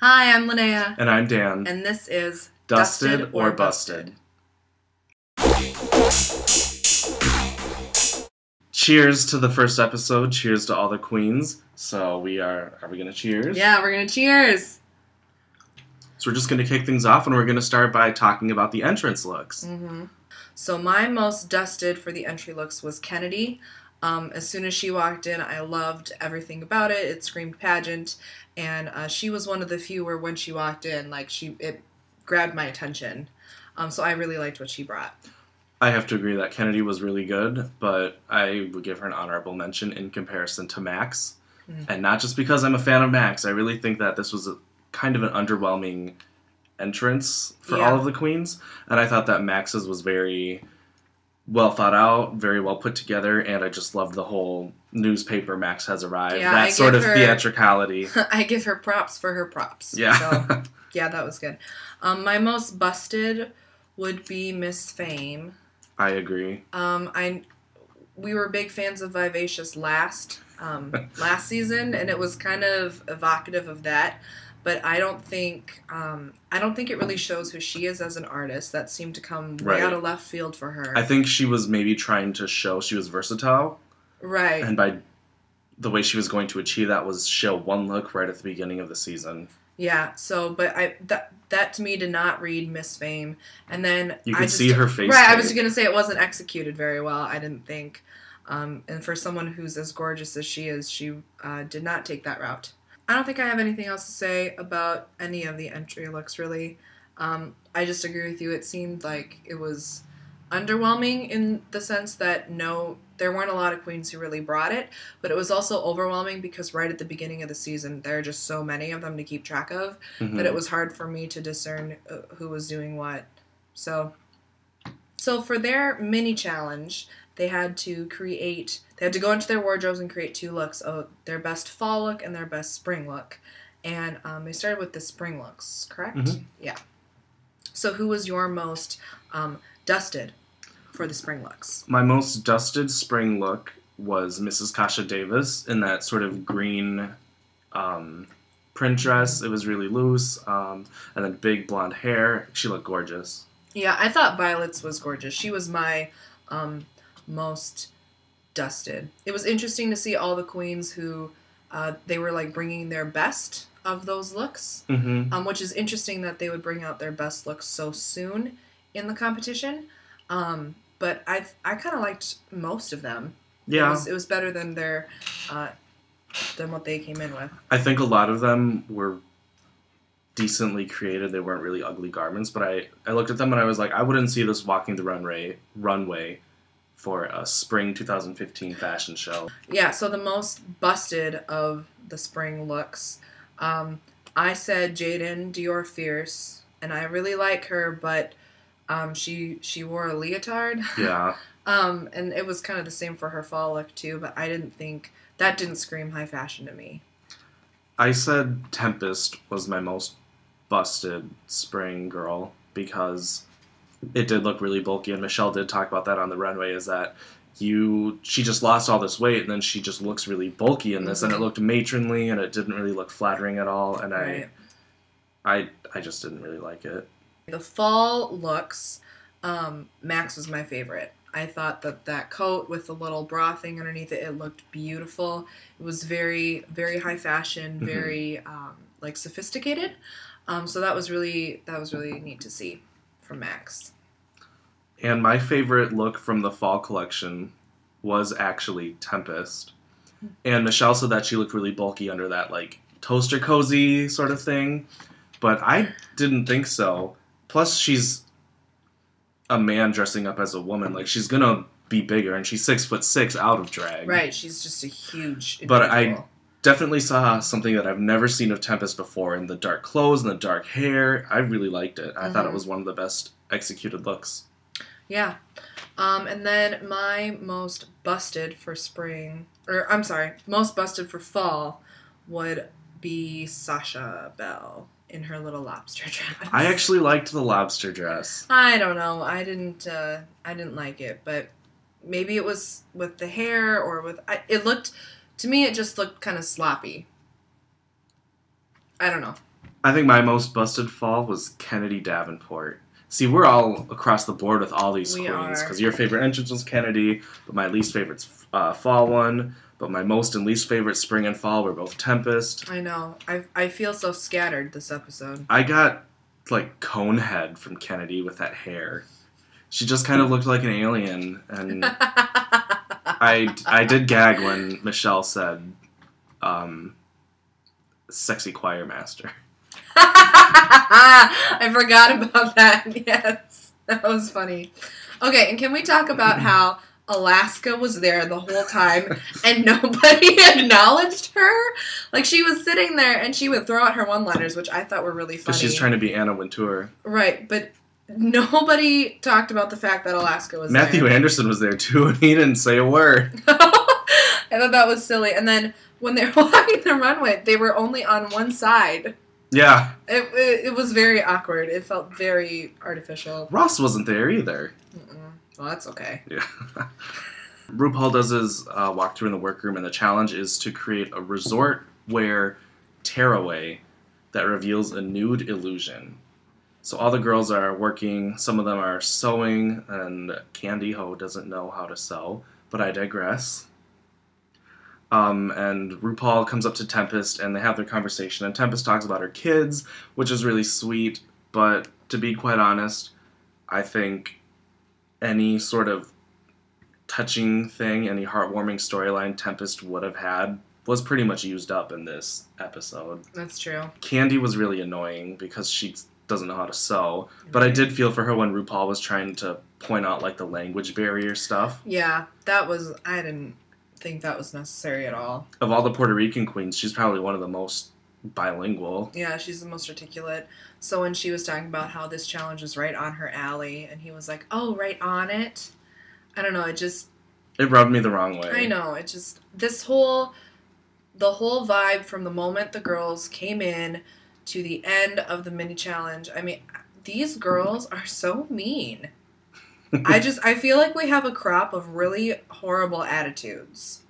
Hi, I'm Lynnea. And I'm Dan. And this is Dusted or Busted. Cheers to the first episode. Cheers to all the queens. So are we going to cheers? Yeah, we're going to cheers. So we're just going to kick things off and we're going to start by talking about the entrance looks. Mm-hmm. So my most dusted for the entry looks was Kennedy. As soon as she walked in, I loved everything about it. It screamed pageant, and she was one of the few where when she walked in, it grabbed my attention. So I really liked what she brought. I have to agree that Kennedy was really good, but I would give her an honorable mention in comparison to Max. Mm-hmm. And not just because I'm a fan of Max. I really think that this was kind of an underwhelming entrance for all of the queens. And I thought that Max's was very well thought out, very well put together, and I just loved the whole newspaper Max has arrived. Yeah, that sort of theatricality. I give her props for her props. Yeah. So, yeah, that was good. My most busted would be Miss Fame. I agree. We were big fans of Vivacious last season, and it was kind of evocative of that. But I don't think it really shows who she is as an artist. That seemed to come way out of left field for her. I think she was maybe trying to show she was versatile. Right. And by the way she was going to achieve that was show one look right at the beginning of the season. Yeah, so, but that to me did not read Miss Fame. And then you could see her face. Right, I was going to say it wasn't executed very well, I didn't think. And for someone who's as gorgeous as she is, she did not take that route. I don't think I have anything else to say about any of the entry looks, really. I just agree with you. It seemed like it was underwhelming in the sense that there weren't a lot of queens who really brought it, but it was also overwhelming because right at the beginning of the season, there are just so many of them to keep track of that it was hard for me to discern who was doing what. So for their mini challenge, they had to go into their wardrobes and create two looks, their best fall look and their best spring look. And they started with the spring looks, correct? Mm-hmm. Yeah. So who was your most dusted for the spring looks? My most dusted spring look was Mrs. Kasha Davis in that sort of green print dress. It was really loose, and then big blonde hair. She looked gorgeous. Yeah, I thought Violet's was gorgeous. She was my most dusted. It was interesting to see all the queens who they were like bringing their best of those looks, which is interesting that they would bring out their best looks so soon in the competition. But I kind of liked most of them. Yeah, it was better than than what they came in with. I think a lot of them were decently created. They weren't really ugly garments, but I looked at them and I was like, I wouldn't see this walking the runway for a spring 2015 fashion show. Yeah, so the most busted of the spring looks, I said Jaden Dior Fierce, and I really like her, but she wore a leotard. Yeah. And it was kind of the same for her fall look too, but I didn't think that didn't scream high fashion to me. I said Tempest was my most busted spring girl because it did look really bulky, and Michelle did talk about that on the runway, is that she just lost all this weight and then she just looks really bulky in this, and it looked matronly and it didn't really look flattering at all, and I just didn't really like it. The fall looks, Max was my favorite. I thought that coat with the little bra thing underneath it looked beautiful. It was very, very high fashion, very sophisticated. So that was really neat to see from Max. And my favorite look from the fall collection was actually Tempest. And Michelle said that she looked really bulky under that like toaster cozy sort of thing, but I didn't think so. Plus, she's a man dressing up as a woman. Like, she's gonna be bigger, and she's 6'6" out of drag. Right, she's just a huge individual. But I definitely saw something that I've never seen of Tempest before in the dark clothes and the dark hair. I really liked it. I thought it was one of the best executed looks. Yeah. And then my most busted for most busted for fall would be Sasha Belle in her little lobster dress. I actually liked the lobster dress. I don't know. I didn't like it, but maybe it was with the hair or with it looked to me it just looked kind of sloppy. I don't know. I think my most busted fall was Kennedy Davenport. See, we're all across the board with all these queens, because your favorite entrance was Kennedy, but my least favorite's fall one, but my most and least favorite spring and fall were both Tempest. I know. I feel so scattered this episode. I got, like, Conehead from Kennedy with that hair. She just kind of looked like an alien, and I did gag when Michelle said, sexy choir master. I forgot about that. Yes, that was funny. Okay, and can we talk about how Alaska was there the whole time and nobody acknowledged her? Like, she was sitting there and she would throw out her one-liners, which I thought were really funny. Because she's trying to be Anna Wintour. Right, but nobody talked about the fact that Alaska was Matthew there. Anderson was there too, and he didn't say a word. I thought that was silly. And then when they were walking the runway, they were only on one side. Yeah. It was very awkward. It felt very artificial. Ross wasn't there either. Well, that's okay. Yeah. RuPaul does his walkthrough in the workroom, and the challenge is to create a resort wear tearaway that reveals a nude illusion. So all the girls are working, some of them are sewing, and Candy Ho doesn't know how to sew, but I digress. And RuPaul comes up to Tempest, and they have their conversation, and Tempest talks about her kids, which is really sweet, but to be quite honest, I think any sort of touching thing, any heartwarming storyline Tempest would have had was pretty much used up in this episode. That's true. Candy was really annoying because she doesn't know how to sew, but I did feel for her when RuPaul was trying to point out, like, the language barrier stuff. Yeah, I didn't think that was necessary at all. Of all the Puerto Rican queens, she's probably one of the most bilingual. Yeah, she's the most articulate. So when she was talking about how this challenge was right on her alley, and he was like, oh, right on it? I don't know, it rubbed me the wrong way. I know, the whole vibe from the moment the girls came in to the end of the mini challenge. I mean, these girls are so mean. I feel like we have a crop of really horrible attitudes.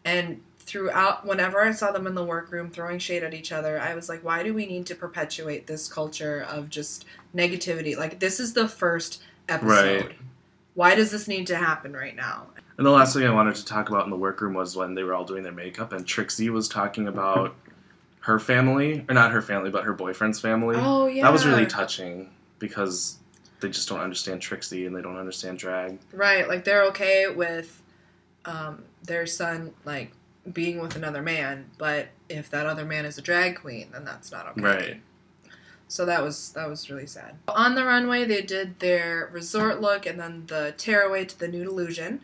And throughout, whenever I saw them in the workroom throwing shade at each other, I was like, why do we need to perpetuate this culture of just negativity? Like, this is the first episode. Right. Why does this need to happen right now? And the last thing I wanted to talk about in the workroom was when they were all doing their makeup, and Trixie was talking about her family, or not her family, but her boyfriend's family. Oh, yeah. That was really touching, because they just don't understand Trixie and they don't understand drag. Right, like they're okay with their son, like, being with another man, but if that other man is a drag queen, then that's not okay. Right. So that was really sad. On the runway, they did their resort look and then the tearaway to the nude illusion,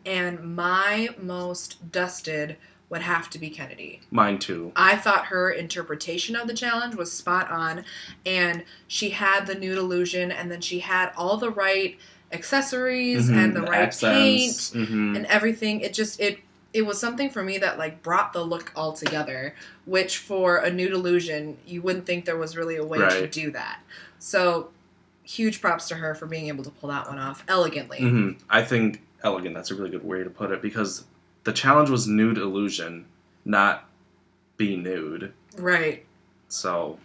and my most dusted would have to be Kennedy. Mine too. I thought her interpretation of the challenge was spot on, and she had the nude illusion, and then she had all the right accessories and the right accents, paint and everything. It was something for me that, like, brought the look all together, which for a nude illusion, you wouldn't think there was really a way to do that. So, huge props to her for being able to pull that one off elegantly. I think elegant, that's a really good way to put it, because the challenge was nude illusion, not be nude. Right. So.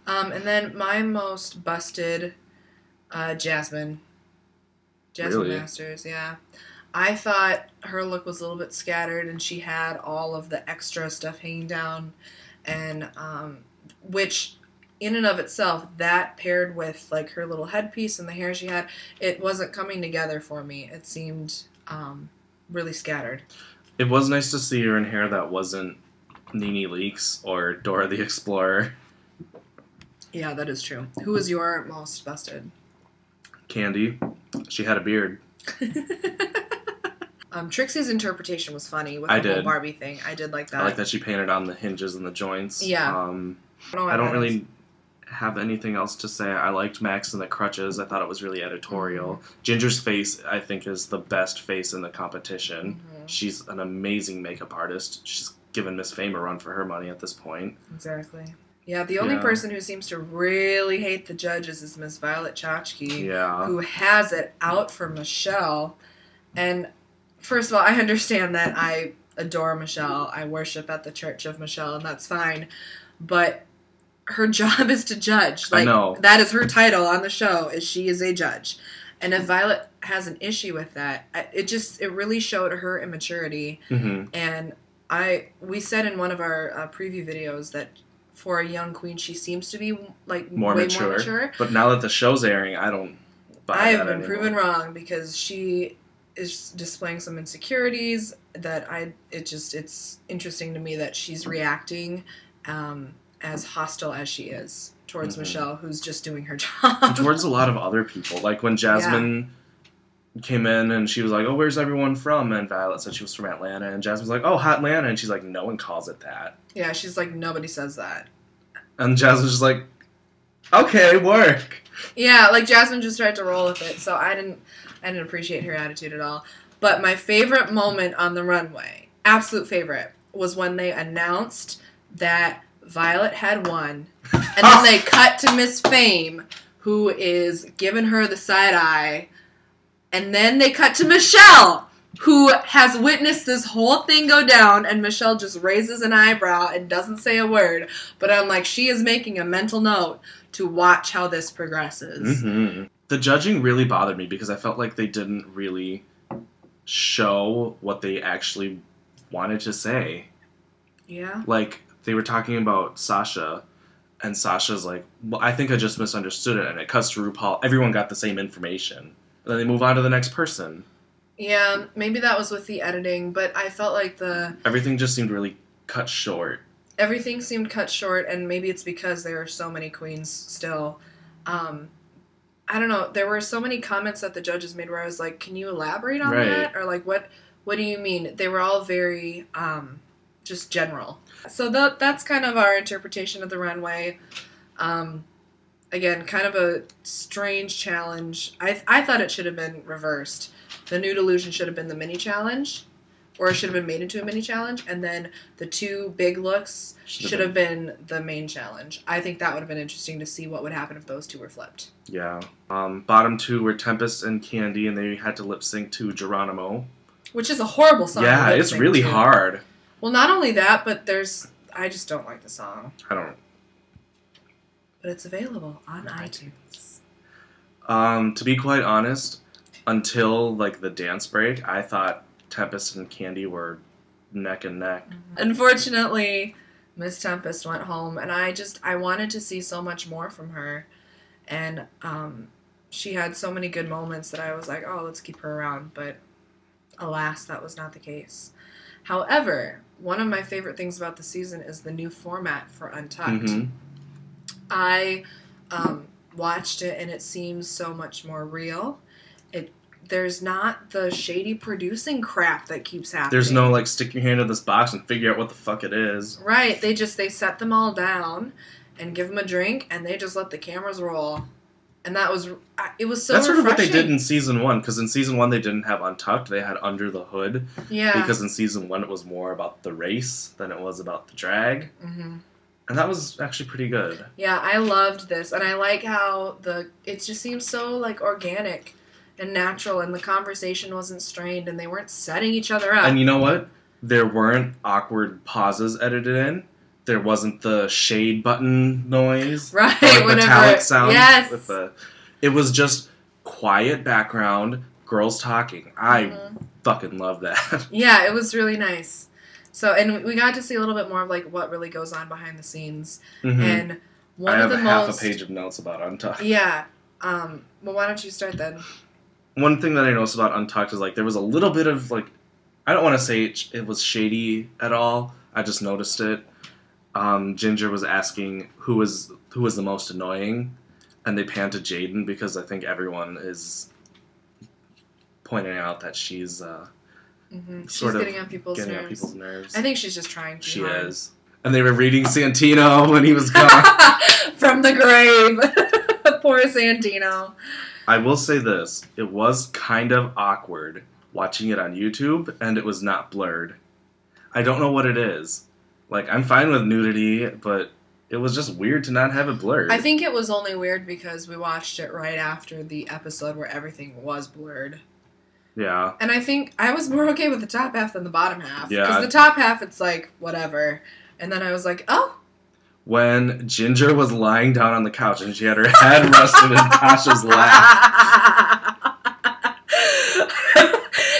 And then my most busted, Jasmine. Jasmine Really? Masters, yeah. I thought her look was a little bit scattered, and she had all of the extra stuff hanging down, and which, in and of itself, that paired with, like, her little headpiece and the hair she had, it wasn't coming together for me. It seemed really scattered. It was nice to see her in hair that wasn't Nene Leakes or Dora the Explorer. Yeah, that is true. Who was your most busted? Candy. She had a beard. Trixie's interpretation was funny with the whole Barbie thing. I did like that. I like that she painted on the hinges and the joints. Yeah. I don't really have anything else to say. I liked Max and the crutches. I thought it was really editorial. Ginger's face, I think, is the best face in the competition. She's an amazing makeup artist. She's given Miss Fame a run for her money at this point. Exactly. Yeah, the only person who seems to really hate the judges is Miss Violet Chachki, who has it out for Michelle. And first of all, I understand that I adore Michelle. I worship at the Church of Michelle, and that's fine. But her job is to judge. Like, I know. that is her title on the show, is she is a judge. And if Violet has an issue with that, it really showed her immaturity. Mm-hmm. And we said in one of our preview videos that for a young queen, she seems to be like more way mature. More mature. But now that the show's airing, I don't buy that I've been anymore. proven wrong, because she is displaying some insecurities that it's interesting to me that she's reacting as hostile as she is towards Michelle, who's just doing her job. And towards a lot of other people. Like when Jasmine came in and she was like, oh, where's everyone from? And Violet said she was from Atlanta. And Jasmine was like, oh, hot Atlanta. And she's like, no one calls it that. Yeah, she's like, nobody says that. And Jasmine's just like, okay, work. Yeah, like Jasmine just tried to roll with it. So I didn't appreciate her attitude at all. But my favorite moment on the runway, absolute favorite, was when they announced that Violet had won. And then they cut to Miss Fame, who is giving her the side eye. And then they cut to Michelle, who has witnessed this whole thing go down, and Michelle just raises an eyebrow and doesn't say a word. But I'm like, she is making a mental note to watch how this progresses. Mm-hmm. The judging really bothered me because I felt like they didn't really show what they actually wanted to say. Yeah. Like, they were talking about Sasha, and Sasha's like, well, I think I just misunderstood it, and it cuts to RuPaul. Everyone got the same information. And then they move on to the next person. Yeah, maybe that was with the editing, but I felt like everything just seemed really cut short. Everything seemed cut short, and maybe it's because there are so many queens still. I don't know. There were so many comments that the judges made where I was like, can you elaborate on that? Or like, what do you mean? They were all very just general. So that's kind of our interpretation of the runway. Again, kind of a strange challenge. I thought it should have been reversed. The nude illusion should have been the mini challenge, or it should have been made into a mini challenge, and then the two big looks should have been the main challenge. I think that would have been interesting to see what would happen if those two were flipped. Yeah. Bottom two were Tempest and Candy, and they had to lip sync to Geronimo. Which is a horrible song. Yeah, it's really hard. Well, not only that, but I just don't like the song. I don't. But it's available on iTunes. To be quite honest, until like the dance break, I thought Tempest and Candy were neck and neck. Unfortunately, Miss Tempest went home, and I wanted to see so much more from her. And she had so many good moments that I was like, oh, let's keep her around. But alas, that was not the case. However, one of my favorite things about the season is the new format for Untucked. Mm-hmm. I watched it, and it seems so much more real. There's not the shady producing crap that keeps happening. There's no, like, stick your hand in this box and figure out what the fuck it is. Right. They set them all down and give them a drink, and they just let the cameras roll. And it was so That's refreshing. sort of what they did in Season 1, because in Season 1 they didn't have Untucked, they had Under the Hood. Yeah. Because in Season 1 it was more about the race than it was about the drag. Mm-hmm. And that was actually pretty good. Yeah, I loved this, and I like how it just seems so, like, organic and natural, and the conversation wasn't strained, and they weren't setting each other up. And you know what? There weren't awkward pauses edited in. There wasn't the shade button noise. Right, or, like, metallic sound. Yes. It was just quiet background, girls talking. I fucking love that. Yeah, it was really nice. So, and we got to see a little bit more of, like, what really goes on behind the scenes. Mm-hmm. And I have half a page of notes about Untucked. Yeah. Well, why don't you start then? One thing that I noticed about Untucked is, like, there was a little bit of, like, I don't want to say it was shady at all. I just noticed it. Ginger was asking who was the most annoying, and they panned to Jaden because I think everyone is pointing out that she's She's getting on people's nerves. I think she's just trying too hard. She is. And they were reading Santino when he was gone. From the grave. Poor Santino. I will say this. It was kind of awkward watching it on YouTube, and it was not blurred. I don't know what it is. Like, I'm fine with nudity, but it was just weird to not have it blurred. I think it was only weird because we watched it right after the episode where everything was blurred. Yeah. And I think I was more okay with the top half than the bottom half. Yeah. Because the top half, it's like, whatever. And then I was like, oh. when Ginger was lying down on the couch and she had her head rested in Tasha's lap.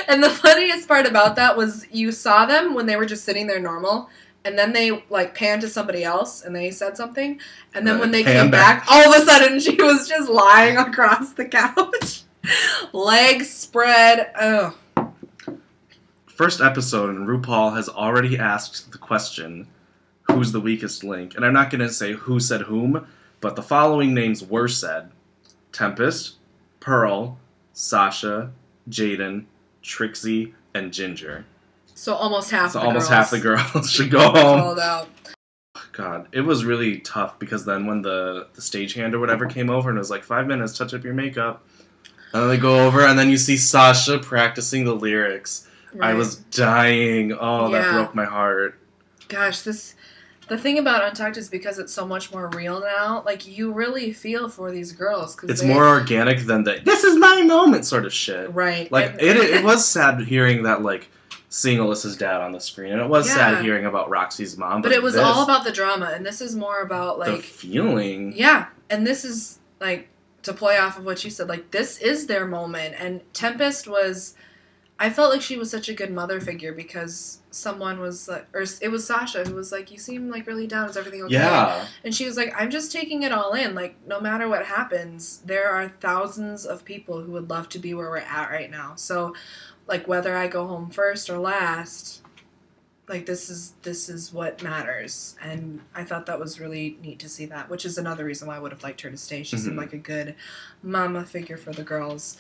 And the funniest part about that was you saw them when they were just sitting there normal, and then they like panned to somebody else and they said something, and then when they came back, all of a sudden she was just lying across the couch, legs spread. Ugh. First episode, and RuPaul has already asked the question, who's the weakest link? And I'm not going to say who said whom, but the following names were said: Tempest, Pearl, Sasha, Jaden, Trixie, and Ginger. So almost half the girls should go home. Called out. God, it was really tough because then when the stagehand or whatever came over and it was like 5 minutes, touch up your makeup. And then they go over and then you see Sasha practicing the lyrics. Right. I was dying. Oh, that broke my heart. Gosh, the thing about Untucked is because it's so much more real now, like, you really feel for these girls. It's more organic than the, this is my moment sort of shit. Right. Like, it was sad hearing that, like, seeing Alyssa's dad on the screen, and it was sad hearing about Roxy's mom. But it was all about the drama, and this is more about, like... the feeling. Yeah, and this is, like, to play off of what you said, like, this is their moment, and Tempest was... I felt like she was such a good mother figure because someone was like, or it was Sasha who was like, you seem like really down. Is everything okay? Yeah. And she was like, I'm just taking it all in. Like, no matter what happens, there are thousands of people who would love to be where we're at right now. So, like, whether I go home first or last, like, this is what matters. And I thought that was really neat to see that, which is another reason why I would have liked her to stay. She seemed like a good mama figure for the girls.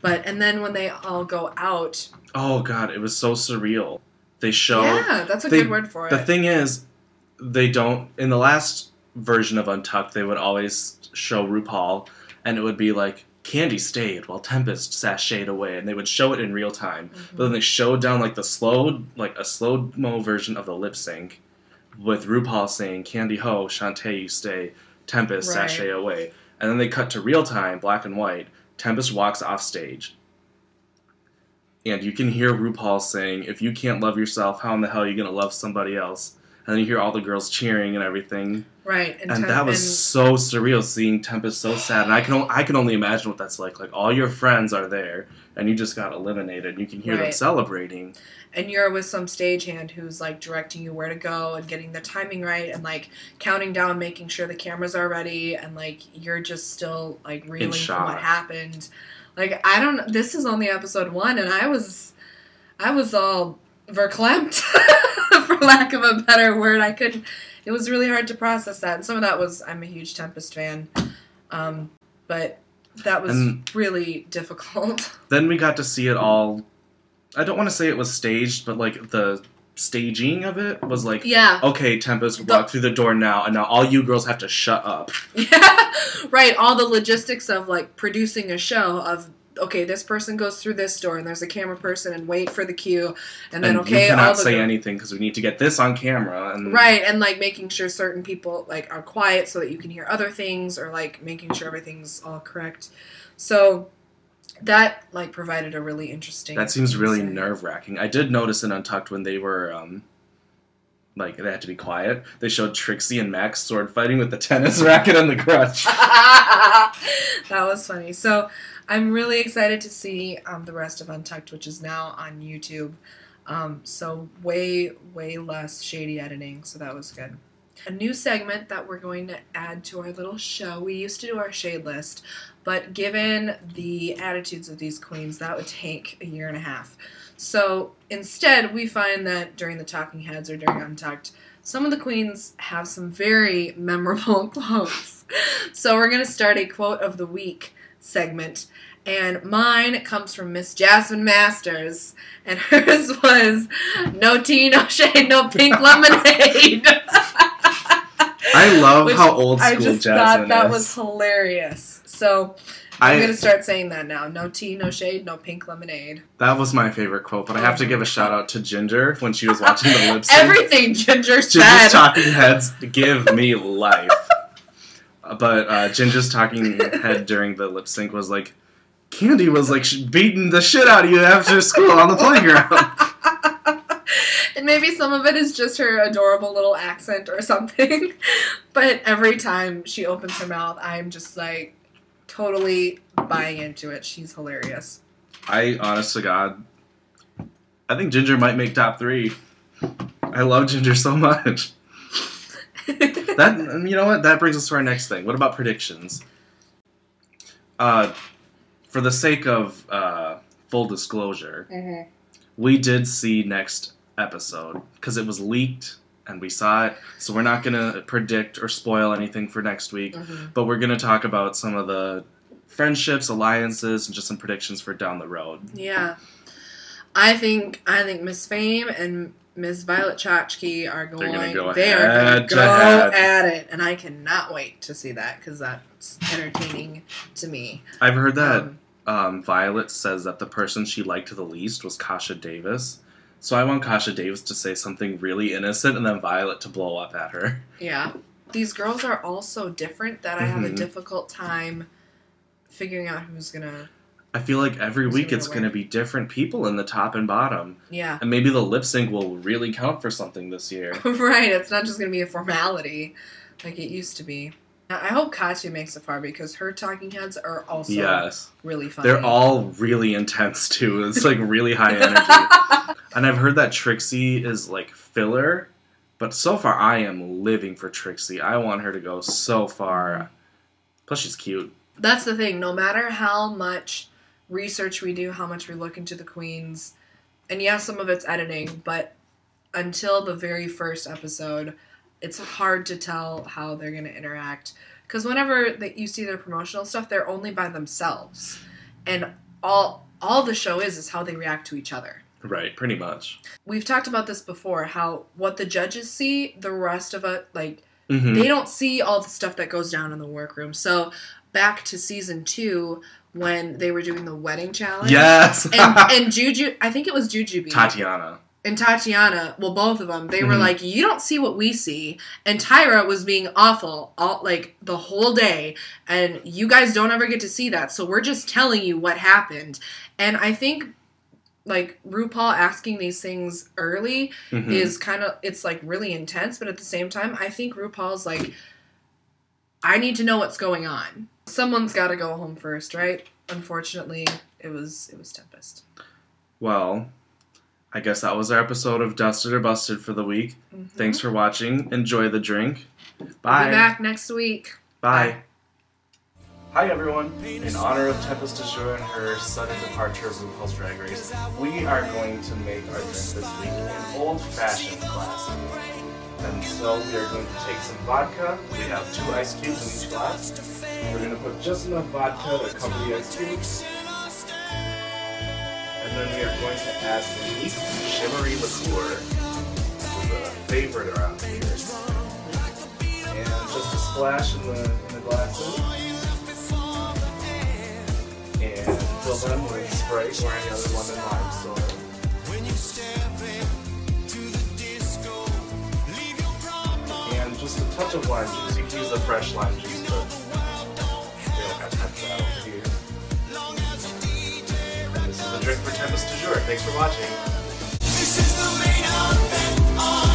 And then when they all go out... Oh, God, it was so surreal. They show... Yeah, that's a good word for it. The thing is, they don't... In the last version of Untucked, they would always show RuPaul, and it would be like, Candy stayed while Tempest sashayed away, and they would show it in real time. Mm-hmm. But then they showed down, like, a slow-mo version of the lip sync with RuPaul saying, Candy ho, Shantae, you stay, Tempest, sashay away. And then they cut to real time, black and white. Tempest walks off stage, and you can hear RuPaul saying, if you can't love yourself, how in the hell are you going to love somebody else? And then you hear all the girls cheering and everything. Right. And that was so surreal, seeing Tempest so sad. And I can only imagine what that's like. Like, all your friends are there, and you just got eliminated, and you can hear them celebrating. And you're with some stagehand who's, like, directing you where to go and getting the timing right and, like, counting down, making sure the cameras are ready, and, like, you're just still, like, reeling from what happened. Like, this is only episode 1, and I was all verklempt, for lack of a better word. It was really hard to process that. And some of that was, I'm a huge Tempest fan, but that was really difficult. Then we got to see it all. I don't want to say it was staged, but, like, the staging of it was like, okay, Tempest, walk through the door now, and now all you girls have to shut up. Yeah, right. All the logistics of, like, producing a show of, okay, this person goes through this door, and there's a camera person, and wait for the cue, and then, okay, you cannot say anything because we need to get this on camera. And right, and, like, making sure certain people, like, are quiet so that you can hear other things, or, like, making sure everything's all correct. So... that, like, provided a really interesting... That seems really nerve-wracking. I did notice in Untucked when they were, like, they had to be quiet, they showed Trixie and Max sword fighting with the tennis racket and the crutch. That was funny. So, I'm really excited to see the rest of Untucked, which is now on YouTube. So, way, way less shady editing, so that was good. A new segment that we're going to add to our little show. We used to do our shade list, but given the attitudes of these queens, that would take a year and a half. So instead, we find that during the Talking Heads or during Untucked, some of the queens have some very memorable quotes. So we're going to start a quote of the week segment. And mine comes from Miss Jasmine Masters, and hers was, no tea, no shade, no pink lemonade. I love how old school Jasmine is. I just thought that was hilarious. So I'm going to start saying that now. No tea, no shade, no pink lemonade. That was my favorite quote, but I have to give a shout out to Ginger when she was watching the lip sync. Everything Ginger said. Ginger's Talking Heads give me life. But Ginger's talking head during the lip sync was like, Candy was like beating the shit out of you after school on the playground. And maybe some of it is just her adorable little accent or something. But every time she opens her mouth, I'm just like totally buying into it. She's hilarious. Honest to God, I think Ginger might make top 3. I love Ginger so much. You know what? That brings us to our next thing. What about predictions? For the sake of full disclosure, we did see next episode because it was leaked and we saw it. So we're not going to predict or spoil anything for next week, but we're going to talk about some of the friendships, alliances, and just some predictions for down the road. Yeah. I think Miss Fame and Miss Violet Chachki are going to go at it. And I cannot wait to see that because that's entertaining to me. I've heard that Violet says that the person she liked the least was Kasha Davis. So I want Kasha Davis to say something really innocent and then Violet to blow up at her. Yeah. These girls are all so different that I have a difficult time figuring out who's going to... I feel like every week it's going to be different people in the top and bottom. Yeah. And maybe the lip sync will really count for something this year. Right. It's not just going to be a formality like it used to be. I hope Katya makes it far because her talking heads are also really funny. They're all really intense too. It's like really high energy. And I've heard that Trixie is like filler, but so far I am living for Trixie. I want her to go so far. Plus she's cute. That's the thing. No matter how much research we do, how much we look into the queens, and yes, some of it's editing, but until the very first episode, it's hard to tell how they're going to interact. Because whenever you see their promotional stuff, they're only by themselves. And all the show is how they react to each other. Right, pretty much. We've talked about this before, how what the judges see, the rest of it, like, they don't see all the stuff that goes down in the workroom. So, back to season 2, when they were doing the wedding challenge. Yes! and Juju, I think it was Jujubee. Tatiana. And Tatiana, well, both of them, they were like, you don't see what we see. And Tyra was being awful, like, the whole day. And you guys don't ever get to see that. So we're just telling you what happened. And I think, like, RuPaul asking these things early is kind of, it's, like, really intense. But at the same time, I think RuPaul's like, I need to know what's going on. Someone's got to go home first, right? Unfortunately, it was Tempest. Well, I guess that was our episode of Dusted or Busted for the week. Thanks for watching. Enjoy the drink. Bye. We'll be back next week. Bye. Hi everyone. In honor of Tempest DeJour and her sudden departure of RuPaul's Drag Race, we are going to make our drink this week an old-fashioned classic. And so we are going to take some vodka. We have 2 ice cubes in each glass. We're going to put just enough vodka to cover the ice cubes. And then we are going to add some neat shimmery liqueur, which is a favorite around here. And just a splash in the glasses. And fill them with Sprite or any other lemon lime soda. And just a touch of lime juice. You can use the fresh lime juice, but we don't have time for that over here. And this is the drink for Tempest DeJour. Thanks for watching. This is the main event.